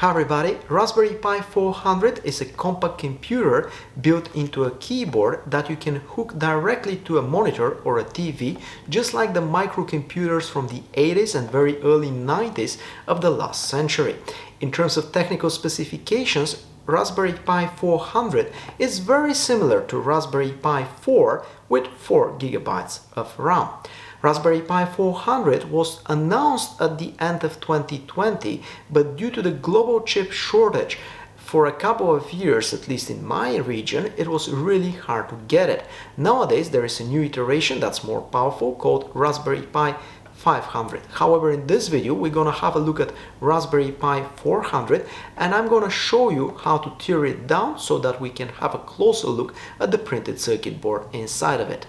Hi everybody, Raspberry Pi 400 is a compact computer built into a keyboard that you can hook directly to a monitor or a TV, just like the microcomputers from the 80s and very early 90s of the last century. In terms of technical specifications, Raspberry Pi 400 is very similar to Raspberry Pi 4 with 4 GB of RAM. Raspberry Pi 400 was announced at the end of 2020, but due to the global chip shortage, for a couple of years, at least in my region, it was really hard to get it. Nowadays, there is a new iteration that's more powerful called Raspberry Pi 500. However, in this video, we're going to have a look at Raspberry Pi 400, and I'm going to show you how to tear it down so that we can have a closer look at the printed circuit board inside of it.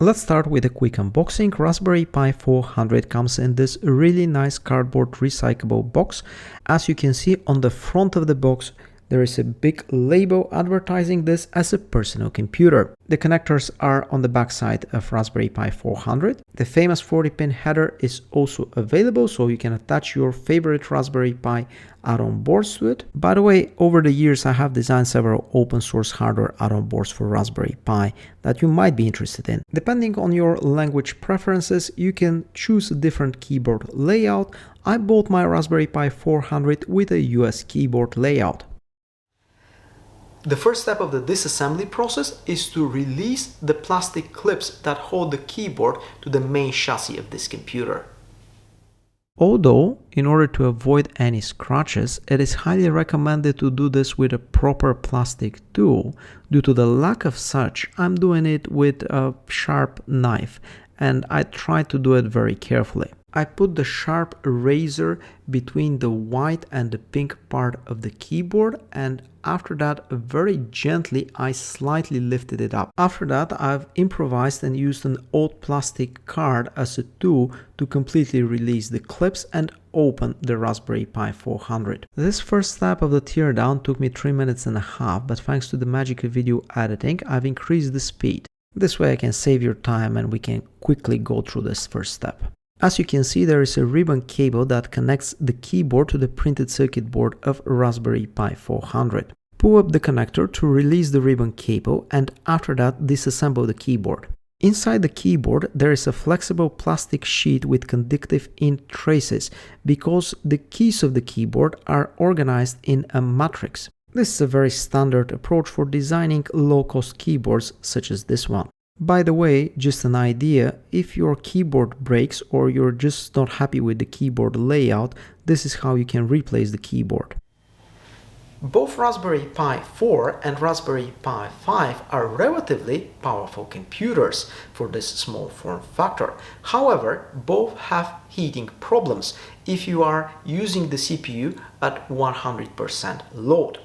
Let's start with a quick unboxing. Raspberry Pi 400 comes in this really nice cardboard recyclable box. As you can see on the front of the box, there is a big label advertising this as a personal computer. The connectors are on the back side of Raspberry Pi 400. The famous 40-pin header is also available, so you can attach your favorite Raspberry Pi add-on boards to it. By the way, over the years I have designed several open source hardware add-on boards for Raspberry Pi that you might be interested in. Depending on your language preferences, you can choose a different keyboard layout. I bought my Raspberry Pi 400 with a US keyboard layout. The first step of the disassembly process is to release the plastic clips that hold the keyboard to the main chassis of this computer. Although, in order to avoid any scratches, it is highly recommended to do this with a proper plastic tool. Due to the lack of such, I'm doing it with a sharp knife, and I try to do it very carefully. I put the sharp razor between the white and the pink part of the keyboard, and after that, very gently, I slightly lifted it up. After that, I've improvised and used an old plastic card as a tool to completely release the clips and open the Raspberry Pi 400. This first step of the teardown took me 3.5 minutes, but thanks to the magic of video editing, I've increased the speed. This way I can save your time and we can quickly go through this first step. As you can see, there is a ribbon cable that connects the keyboard to the printed circuit board of Raspberry Pi 400. Pull up the connector to release the ribbon cable, and after that disassemble the keyboard. Inside the keyboard there is a flexible plastic sheet with conductive ink traces because the keys of the keyboard are organized in a matrix. This is a very standard approach for designing low-cost keyboards such as this one. By the way, just an idea, if your keyboard breaks or you're just not happy with the keyboard layout, this is how you can replace the keyboard. Both Raspberry Pi 4 and Raspberry Pi 5 are relatively powerful computers for this small form factor. However, both have heating problems if you are using the CPU at 100% load.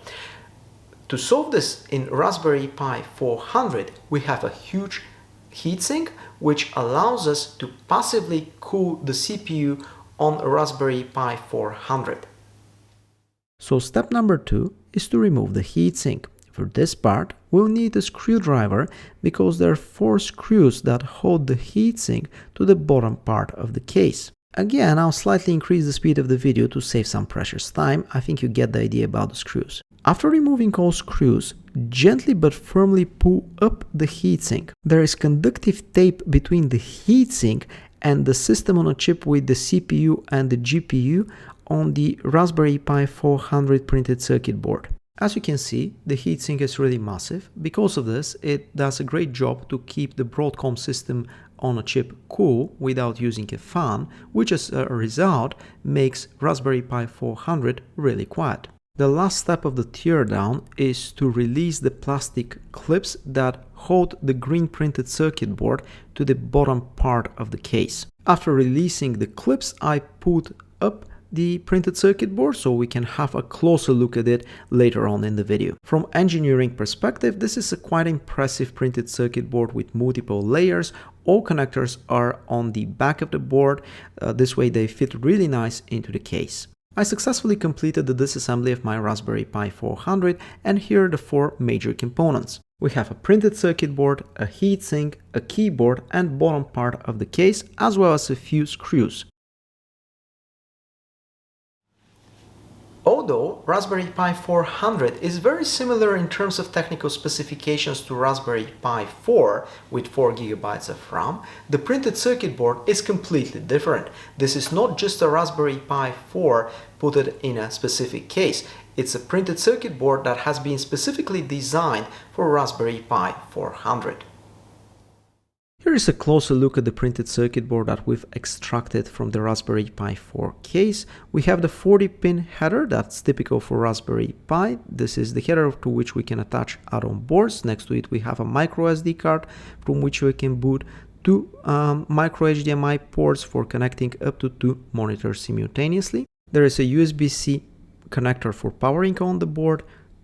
To solve this in Raspberry Pi 400, we have a huge heatsink which allows us to passively cool the CPU on a Raspberry Pi 400. So step number 2 is to remove the heatsink. For this part, we'll need a screwdriver because there are 4 screws that hold the heatsink to the bottom part of the case. Again, I'll slightly increase the speed of the video to save some precious time. I think you get the idea about the screws. After removing all screws, gently but firmly pull up the heatsink. There is conductive tape between the heatsink and the system on a chip with the CPU and the GPU on the Raspberry Pi 400 printed circuit board. As you can see, the heatsink is really massive. Because of this, it does a great job to keep the Broadcom system on a chip cool without using a fan, which as a result makes Raspberry Pi 400 really quiet. The last step of the teardown is to release the plastic clips that hold the green printed circuit board to the bottom part of the case. After releasing the clips, I put up the printed circuit board so we can have a closer look at it later on in the video. From engineering perspective, this is a quite impressive printed circuit board with multiple layers. All connectors are on the back of the board. This way they fit really nice into the case. I successfully completed the disassembly of my Raspberry Pi 400, and here are the 4 major components. We have a printed circuit board, a heatsink, a keyboard and bottom part of the case, as well as a few screws. Although Raspberry Pi 400 is very similar in terms of technical specifications to Raspberry Pi 4 with 4 GB of RAM, the printed circuit board is completely different. This is not just a Raspberry Pi 4 put it in a specific case. It's a printed circuit board that has been specifically designed for Raspberry Pi 400. Here is a closer look at the printed circuit board that we've extracted from the Raspberry Pi 4 case. We have the 40-pin header that's typical for Raspberry Pi. This is the header to which we can attach add-on boards. Next to it we have a micro SD card from which we can boot two micro HDMI ports for connecting up to 2 monitors simultaneously. There is a USB-C connector for powering on the board,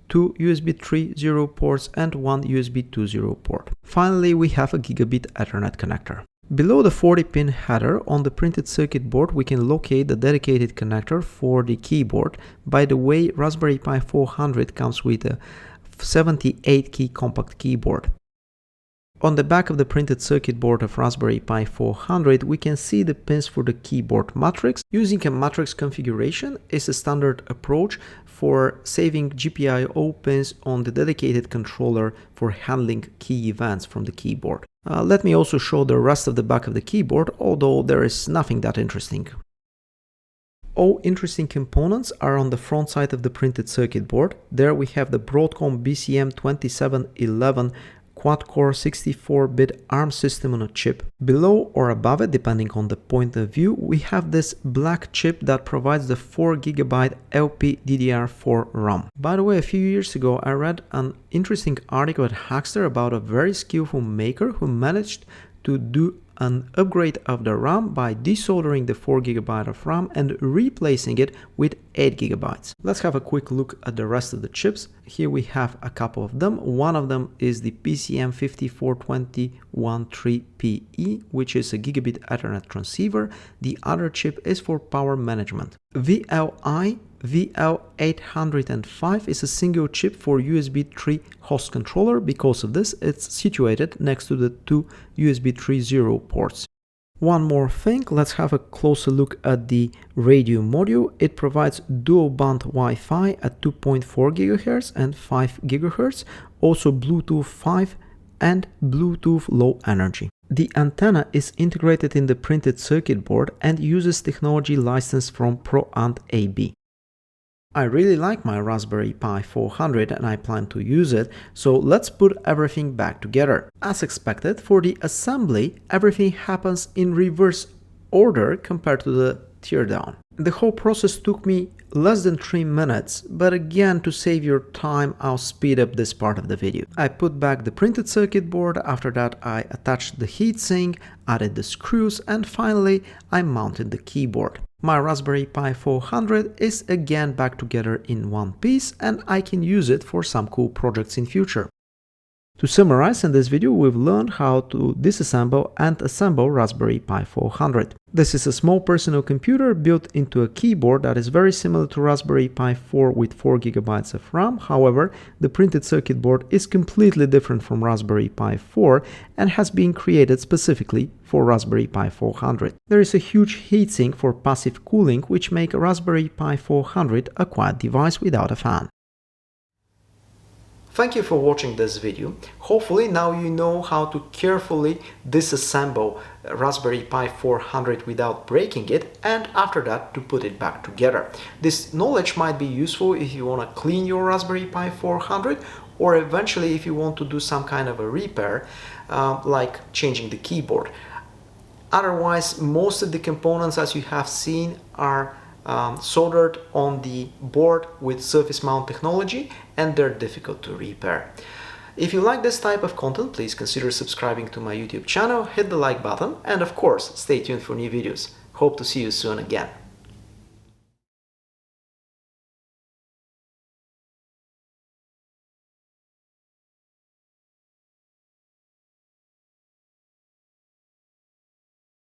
2 USB 3.0 ports and 1 USB 2.0 port. Finally, we have a gigabit Ethernet connector. Below the 40-pin header on the printed circuit board, we can locate the dedicated connector for the keyboard. By the way, Raspberry Pi 400 comes with a 78-key compact keyboard. On the back of the printed circuit board of Raspberry Pi 400, we can see the pins for the keyboard matrix. Using a matrix configuration is a standard approach for saving GPIO pins on the dedicated controller for handling key events from the keyboard. Let me also show the rest of the back of the keyboard, although there is nothing that interesting. All interesting components are on the front side of the printed circuit board. There we have the Broadcom BCM2711 quad-core 64-bit ARM system on a chip. Below or above it, depending on the point of view, we have this black chip that provides the 4 GB LPDDR4 RAM. By the way, a few years ago I read an interesting article at Hackster about a very skillful maker who managed to do an upgrade of the RAM by desoldering the 4 GB of RAM and replacing it with 8 GB. Let's have a quick look at the rest of the chips. Here we have a couple of them. One of them is the BCM2711 which is a gigabit Ethernet transceiver. The other chip is for power management. VL805 is a single chip for USB 3 host controller. Because of this, it's situated next to the 2 USB 3.0 ports. One more thing, let's have a closer look at the radio module. It provides dual band Wi-Fi at 2.4 GHz and 5 GHz, also Bluetooth 5 and Bluetooth Low Energy. The antenna is integrated in the printed circuit board and uses technology licensed from ProAnt AB. I really like my Raspberry Pi 400 and I plan to use it, so let's put everything back together. As expected, for the assembly, everything happens in reverse order compared to the teardown. The whole process took me less than 3 minutes, but again, to save your time, I'll speed up this part of the video. I put back the printed circuit board, after that I attached the heatsink, added the screws, and finally I mounted the keyboard. My Raspberry Pi 400 is again back together in one piece and I can use it for some cool projects in future. To summarize, in this video we've learned how to disassemble and assemble Raspberry Pi 400. This is a small personal computer built into a keyboard that is very similar to Raspberry Pi 4 with 4 GB of RAM. However, the printed circuit board is completely different from Raspberry Pi 4 and has been created specifically for Raspberry Pi 400. There is a huge heatsink for passive cooling, which make Raspberry Pi 400 a quiet device without a fan. Thank you for watching this video. Hopefully now you know how to carefully disassemble Raspberry Pi 400 without breaking it, and after that to put it back together. This knowledge might be useful if you want to clean your Raspberry Pi 400 or eventually if you want to do some kind of a repair like changing the keyboard. Otherwise, most of the components, as you have seen, are soldered on the board with surface mount technology and they're difficult to repair. If you like this type of content, please consider subscribing to my YouTube channel, hit the like button, and of course stay tuned for new videos. Hope to see you soon again.